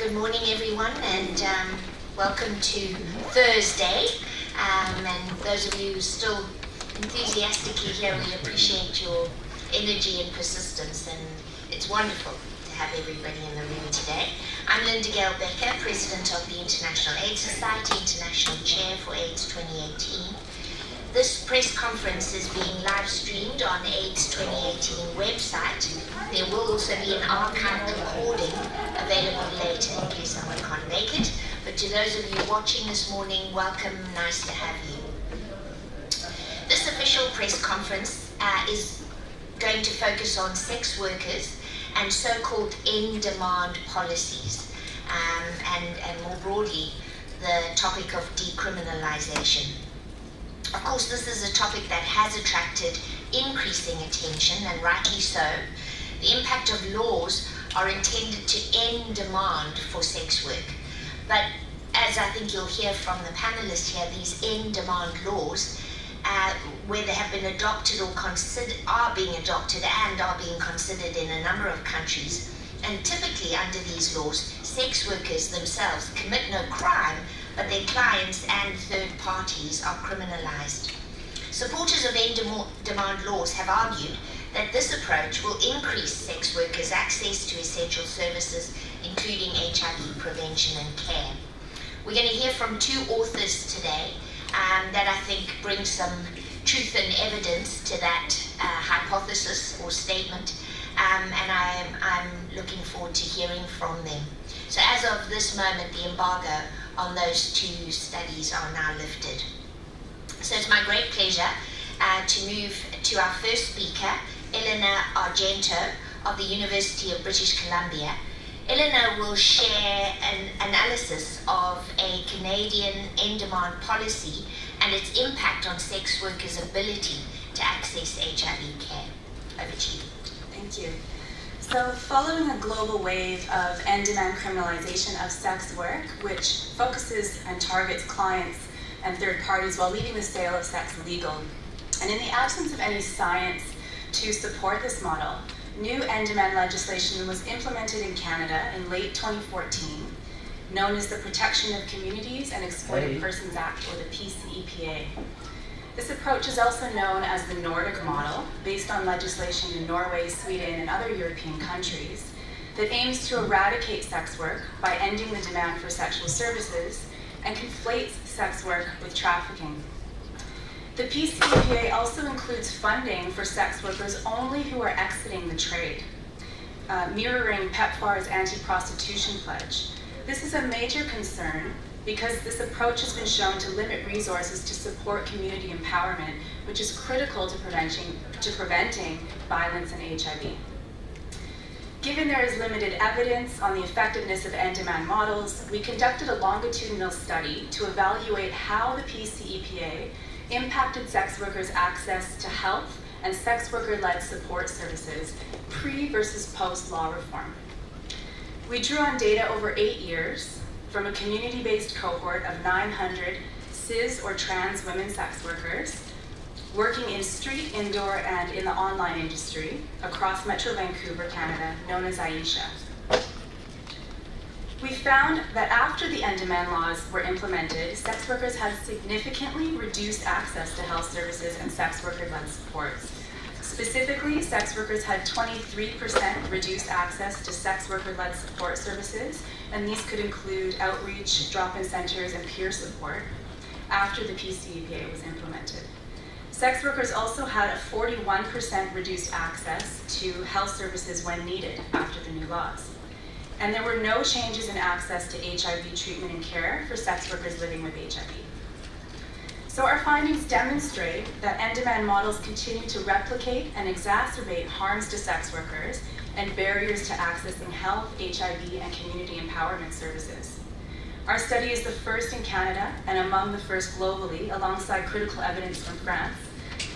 Good morning, everyone, and welcome to Thursday. And those of you still enthusiastically here, we appreciate your energy and persistence, and it's wonderful to have everybody in the room today. I'm Linda-Gail Bekker, President of the International AIDS Society, International Chair for AIDS 2018. This press conference is being live streamed on AIDS 2018 website. There will also be an archived recording available later in case someone can't make it. But to those of you watching this morning, welcome, nice to have you. This official press conference is going to focus on sex workers and so-called in-demand policies, and more broadly, the topic of decriminalization. Of course, this is a topic that has attracted increasing attention, and rightly so. The impact of laws are intended to end demand for sex work. But as I think you'll hear from the panelists here, these end demand laws, where they have been adopted or are being adopted and are being considered in a number of countries. And typically under these laws, sex workers themselves commit no crime, but their clients and third parties are criminalized. Supporters of end-demand laws have argued that this approach will increase sex workers' access to essential services, including HIV prevention and care. We're going to hear from two authors today that I think bring some truth and evidence to that hypothesis or statement, and I'm looking forward to hearing from them. So as of this moment, the embargo on those two studies are now lifted. So it's my great pleasure to move to our first speaker, Elena Argento of the University of British Columbia. Elena will share an analysis of a Canadian in-demand policy and its impact on sex workers' ability to access HIV care. Over to you. Thank you. So following a global wave of end-demand criminalization of sex work, which focuses and targets clients and third parties while leaving the sale of sex legal, and in the absence of any science to support this model, new end-demand legislation was implemented in Canada in late 2014, known as the Protection of Communities and Exploited Persons Act, or the PCEPA. This approach is also known as the Nordic model, based on legislation in Norway, Sweden, and other European countries, that aims to eradicate sex work by ending the demand for sexual services and conflates sex work with trafficking. The PCEPA also includes funding for sex workers only who are exiting the trade, mirroring PEPFAR's anti-prostitution pledge. This is a major concern because this approach has been shown to limit resources to support community empowerment, which is critical to preventing violence and HIV. Given there is limited evidence on the effectiveness of end-demand models, we conducted a longitudinal study to evaluate how the PCEPA impacted sex workers' access to health and sex worker-led support services pre versus post-law reform. We drew on data over 8 years from a community-based cohort of 900 cis or trans women sex workers working in street, indoor, and in the online industry across Metro Vancouver, Canada, known as Aisha. We found that after the end-demand laws were implemented, sex workers had significantly reduced access to health services and sex worker-led supports. Specifically, sex workers had 23% reduced access to sex worker-led support services, and these could include outreach, drop-in centers, and peer support after the PCEPA was implemented. Sex workers also had a 41% reduced access to health services when needed after the new laws. And there were no changes in access to HIV treatment and care for sex workers living with HIV. So our findings demonstrate that end-demand models continue to replicate and exacerbate harms to sex workers and barriers to accessing health, HIV, and community empowerment services. Our study is the first in Canada and among the first globally, alongside critical evidence from France,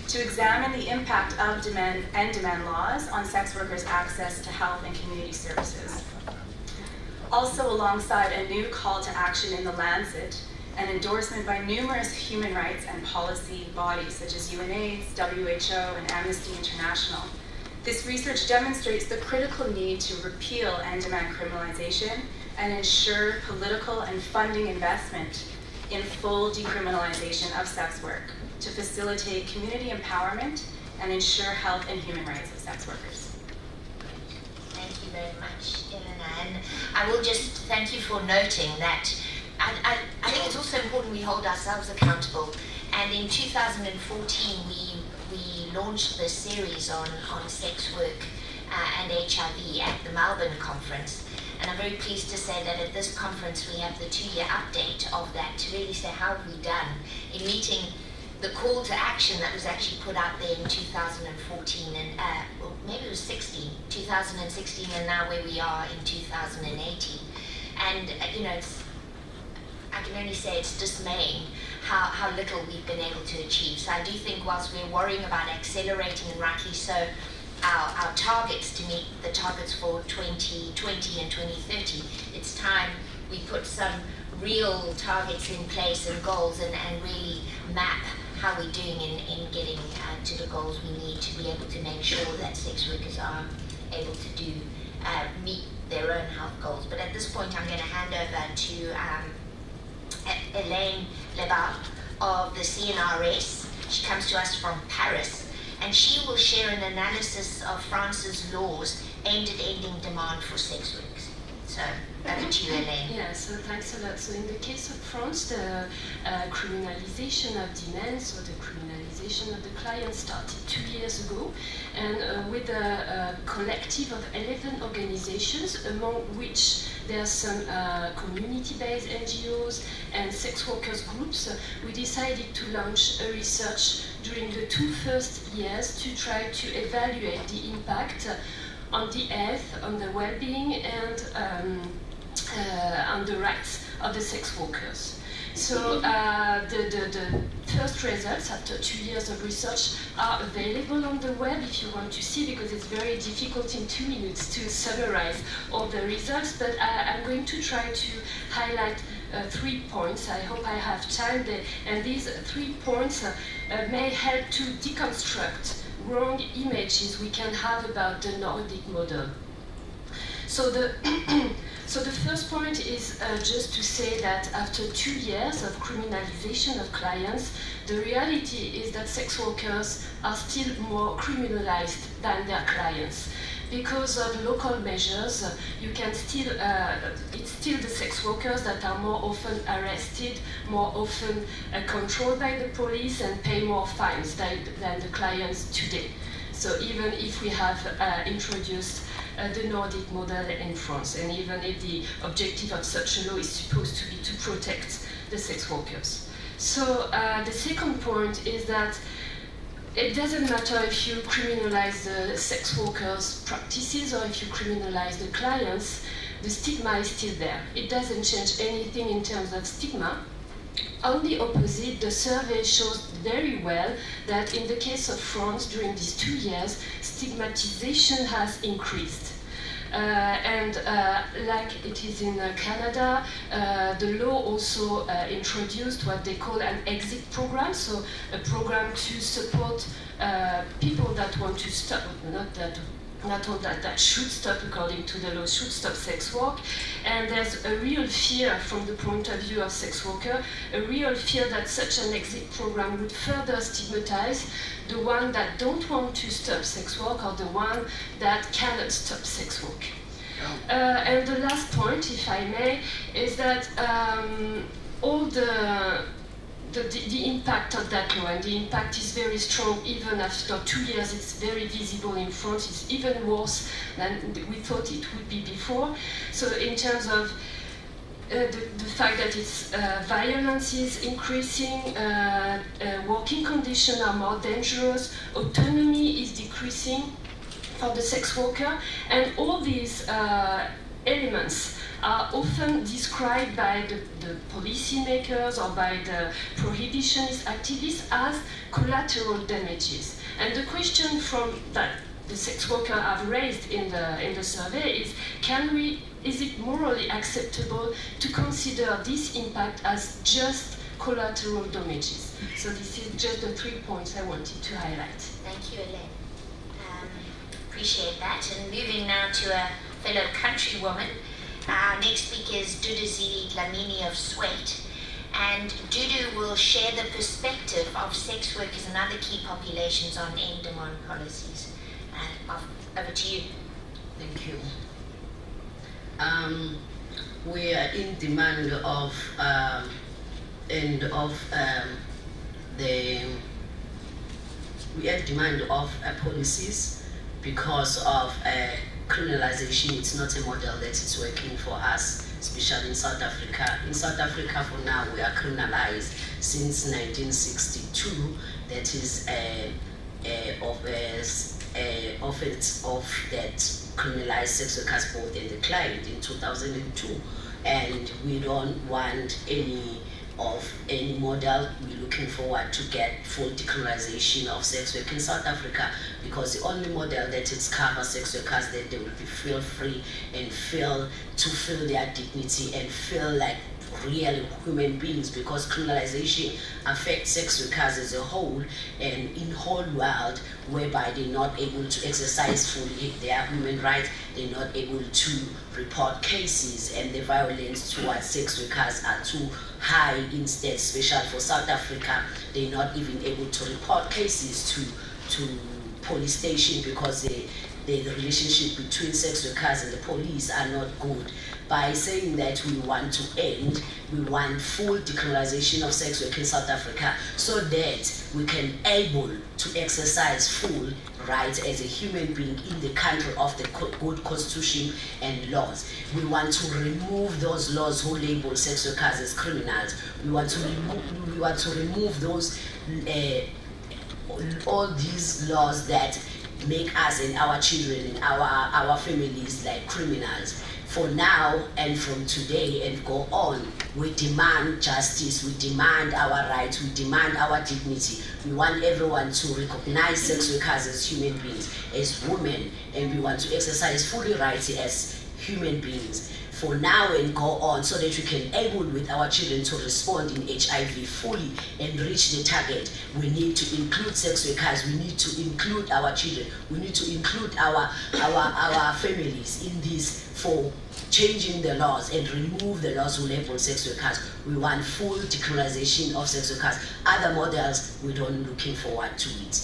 to examine the impact of end-demand laws on sex workers' access to health and community services. Also alongside a new call to action in the Lancet, an endorsement by numerous human rights and policy bodies such as UNAIDS, WHO, and Amnesty International, This research demonstrates the critical need to repeal end-demand criminalization and ensure political and funding investment in full decriminalization of sex work to facilitate community empowerment and ensure health and human rights of sex workers. Thank you very much, Elena. And I will just thank you for noting that I think it's also important we hold ourselves accountable. And in 2014, we launched this series on sex work and HIV at the Melbourne conference. And I'm very pleased to say that at this conference we have the 2-year update of that to really say how have we done in meeting the call to action that was actually put out there in 2014 and well, maybe it was 2016 and now where we are in 2018. And you know, I can only say it's dismaying how little we've been able to achieve. So I do think whilst we're worrying about accelerating, and rightly so, our targets to meet the targets for 2020 and 2030, it's time we put some real targets in place and goals and really map how we're doing in getting to the goals we need to be able to make sure that sex workers are able to meet their own health goals. But at this point I'm going to hand over to Hélène Lebail of the CNRS. She comes to us from Paris, and she will share an analysis of France's laws aimed at ending demand for sex workers. So, over to you, Hélène. Yeah, so thanks a lot. So in the case of France, the criminalization of demand, so the criminalization of the client started 2 years ago, and with a collective of 11 organizations, among which there are some community-based NGOs and sex workers groups. We decided to launch a research during the 2 first years to try to evaluate the impact on the health, on the well-being, and on the rights of the sex workers. So the first results after 2 years of research are available on the web if you want to see, because it's very difficult in 2 minutes to summarize all the results, but I'm going to try to highlight 3 points. I hope I have time there. And these 3 points may help to deconstruct wrong images we can have about the Nordic model. So the first point is just to say that after 2 years of criminalization of clients, the reality is that sex workers are still more criminalized than their clients. Because of local measures, you can still, it's still the sex workers that are more often arrested, more often controlled by the police and pay more fines than the clients today. So even if we have introduced the Nordic model in France, and even if the objective of such a law is supposed to be to protect the sex workers. So the second point is that it doesn't matter if you criminalize the sex workers' practices or if you criminalize the clients, the stigma is still there. It doesn't change anything in terms of stigma. On the opposite, the survey shows very well that in the case of France, during these 2 years, stigmatization has increased. Like it is in Canada, the law also introduced what they call an exit program, so a program to support people that want to stop, not all that should stop according to the law, should stop sex work. And there's a real fear from the point of view of sex worker, a real fear that such an exit program would further stigmatize the one that don't want to stop sex work or the one that cannot stop sex work. And the last point, if I may, is that all the impact of that law, and the impact is very strong even after 2 years. It's very visible in France. It's even worse than we thought it would be before. So in terms of the fact that it's violence is increasing, working conditions are more dangerous, autonomy is decreasing for the sex worker, and all these elements are often described by the policymakers or by the prohibitionist activists as collateral damages. And the question that the sex workers have raised in the survey is, is it morally acceptable to consider this impact as just collateral damages? So this is just the 3 points I wanted to highlight. Thank you, Hélène. Appreciate that. And moving now to a fellow countrywoman. Our next speaker is Duduzi Dlamini of Swait. And Dudu will share the perspective of sex workers and other key populations on in-demand policies. Over to you. Thank you. We are in demand of policies because of criminalization. It's not a model that is working for us, especially in South Africa. In South Africa, for now, we are criminalized since 1962. That is offense of that criminalized sex workers both and the client in 2002, and we don't want any model. We're looking forward to get full decriminalization of sex work in South Africa, because the only model that it covers sex workers, that they will be feel free and feel their dignity and feel like real human beings, because criminalization affects sex workers as a whole and in whole world, whereby they're not able to exercise fully their human rights, they're not able to report cases, and the violence towards sex workers are too high instead, especially for South Africa. They're not even able to report cases to police station because the relationship between sex workers and the police are not good. By saying that we want full decriminalization of sex work in South Africa, so that we can able to exercise full rights as a human being in the country of the good constitution and laws. We want to remove those laws who label sex workers as criminals. We want to remove those all these laws that make us and our children and our families like criminals. For now and from today and go on, we demand justice, we demand our rights, we demand our dignity. We want everyone to recognize sex workers as human beings, as women, and we want to exercise full rights as human beings. For now and go on, so that we can able with our children to respond in HIV fully and reach the target. We need to include sex workers, we need to include our children, we need to include our families in this, for changing the laws and remove the laws who label sex workers. We want full decriminalization of sex workers. Other models, we don't looking forward to it.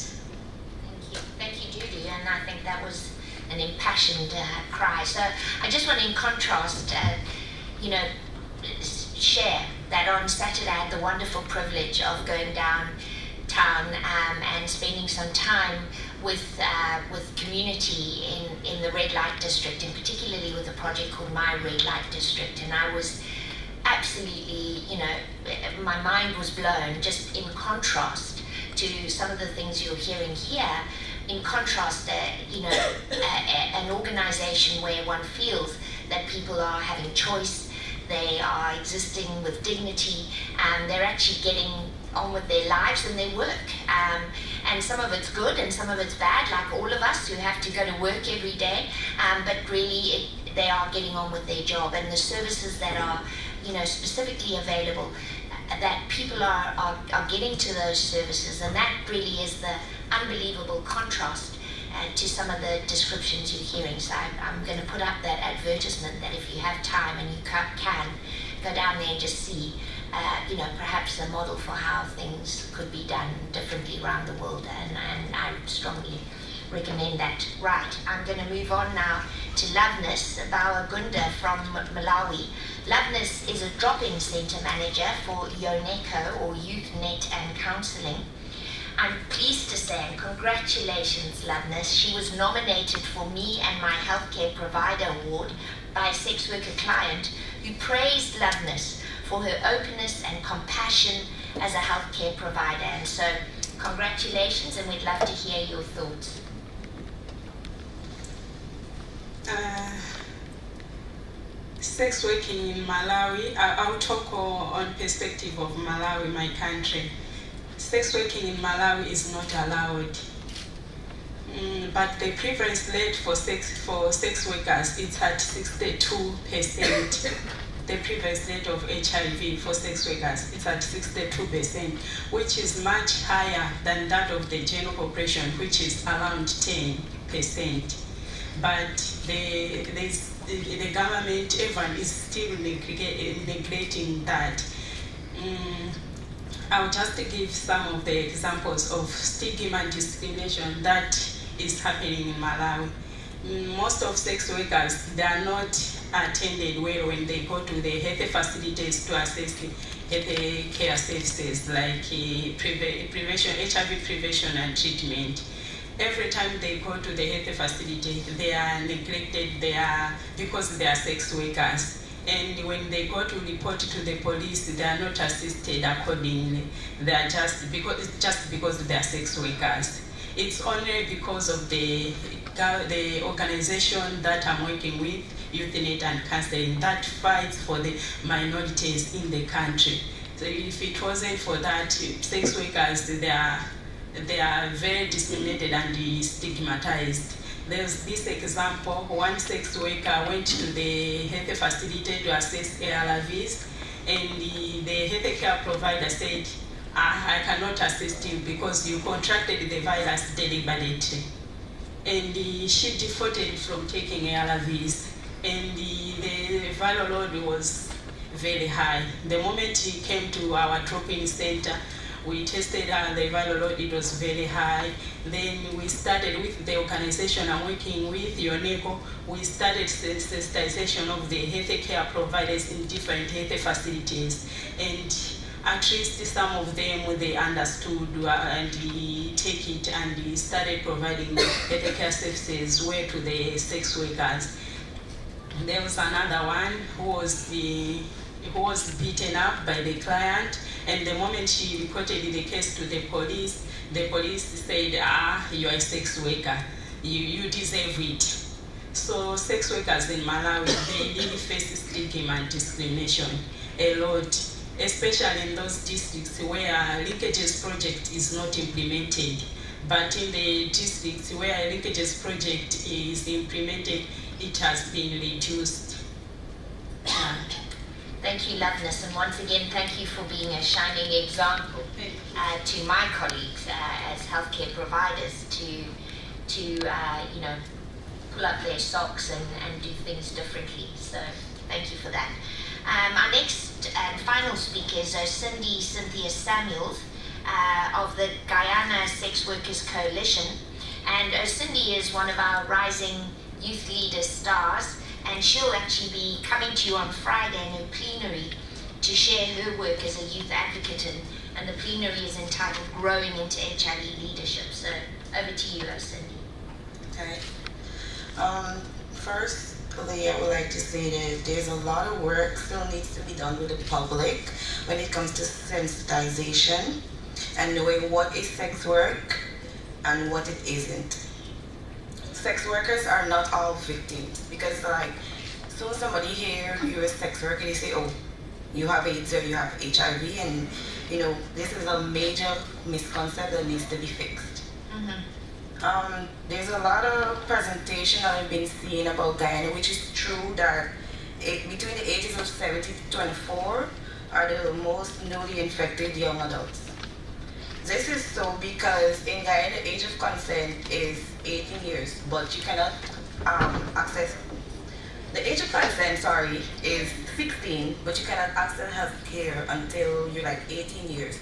Thank you, Judy, and I think that was an impassioned cry. So I just want to, in contrast, share that on Saturday I had the wonderful privilege of going downtown and spending some time with community in the red light district, and particularly with a project called My Red Light District. And I was absolutely, my mind was blown, just in contrast to some of the things you're hearing here. In contrast, an organization where one feels that people are having choice, they are existing with dignity, and they're actually getting on with their lives and their work. And some of it's good and some of it's bad, like all of us who have to go to work every day, but really they are getting on with their job, and the services that are specifically available, that people are getting to those services, and that really is the unbelievable contrast to some of the descriptions you're hearing. So I'm going to put up that advertisement that if you have time and you can go down there and just see perhaps a model for how things could be done differently around the world, and I strongly recommend that. Right, I'm going to move on now to Loveness Bawagunda from Malawi. Loveness is a drop-in centre manager for YONECO, or Youth Net and Counselling. I'm pleased to say, and congratulations Loveness, she was nominated for Me and My Healthcare Provider Award by a sex worker client who praised Loveness for her openness and compassion as a healthcare provider. And so congratulations, and we'd love to hear your thoughts. Sex working in Malawi, I'll talk on perspective of Malawi, my country. Sex working in Malawi is not allowed, but the prevalence rate for sex workers is at 62%. The prevalence rate of HIV for sex workers is at 62%, which is much higher than that of the general population, which is around 10%. 100%. But the government, everyone is still neglecting that. I'll just give some of the examples of stigma and discrimination that is happening in Malawi. Most of sex workers, they are not attended well when they go to the health facilities to assess health care services like prevention, HIV prevention and treatment. Every time they go to the health facility, they are neglected because they are sex workers. And when they go to report to the police, they are not assisted accordingly. They are just because they are sex workers. It's only because of the organization that I'm working with, YouthNet and Counseling, that fights for the minorities in the country. So if it wasn't for that, sex workers, they are very discriminated and stigmatized. There's this example, one sex worker went to the health facility to assess ARVs, and the health care provider said, I cannot assist you because you contracted the virus deliberately. And she defaulted from taking ARVs, and the viral load was very high. The moment she came to our drop-in center, we tested her, the viral load, it was very high. Then we started with the organization I'm working with, UNECO, we started sensitization of the health care providers in different health facilities. And at least some of them, they understood and take it and started providing health care services where to the sex workers. There was another one who was beaten up by the client, and the moment she reported the case to the police said, you are a sex worker, you deserve it. So sex workers in Malawi, they really face stigma and discrimination a lot, especially in those districts where linkages project is not implemented. But in the districts where linkages project is implemented, it has been reduced. Thank you, Loveness, and once again, thank you for being a shining example to my colleagues as healthcare providers to pull up their socks and do things differently. So thank you for that. Our next and final speaker is Cynthia Samuels of the Guyana Sex Workers Coalition, and Cindy is one of our rising youth leader stars. And she'll actually be coming to you on Friday in a plenary to share her work as a youth advocate, and the plenary is entitled Growing into HIV Leadership. So over to you, Cindy. Okay. Firstly, I would like to say that there's a lot of work still needs to be done with the public when it comes to sensitization and knowing what is sex work and what it isn't. Sex workers are not all victims, because so somebody here, you're a sex worker, they say, oh, you have AIDS or you have HIV, and this is a major misconception that needs to be fixed. Mm-hmm. There's a lot of presentation I've been seeing about Guyana, which is true that between the ages of 70 to 24 are the most newly infected young adults. This is so because in Guyana, the age of consent is 18 years, but you cannot access. The age of consent, is 16, but you cannot access health care until you're 18 years.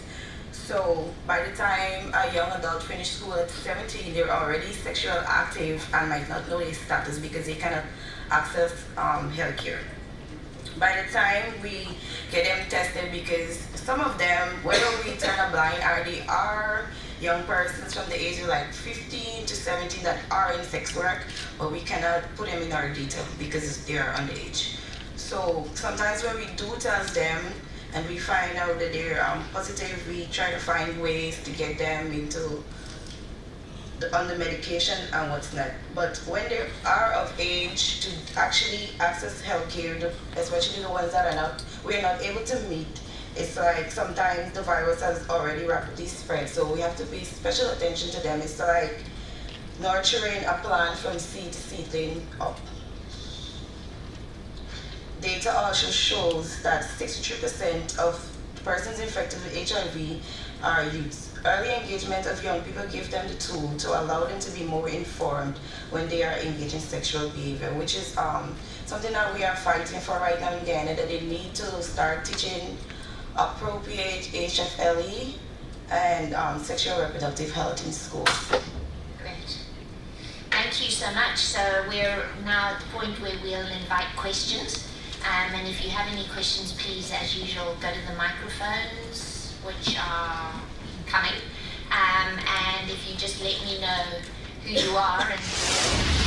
So by the time a young adult finishes school at 17, they're already sexually active and might not know their status because they cannot access health care. By the time we get them tested, because some of them, whether we turn a blind eye, they are young persons from the age of 15 to 17 that are in sex work, but we cannot put them in our data because they are underage. So sometimes when we do test them and we find out that they're positive, we try to find ways to get them into on the medication and what's not. But when they are of age to actually access healthcare, especially the ones that we're not able to meet, it's sometimes the virus has already rapidly spread, so we have to pay special attention to them. It's like nurturing a plant from seed to seedling up. Data also shows that 63% of persons infected with HIV are youths, early engagement of young people give them the tool to allow them to be more informed when they are engaged in sexual behavior, which is something that we are fighting for right now in Ghana, that they need to start teaching appropriate HFLE and sexual reproductive health in schools. Great. Thank you so much. So we're now at the point where we'll invite questions. And if you have any questions, please, as usual, go to the microphones, which are coming. And if you just let me know who you are and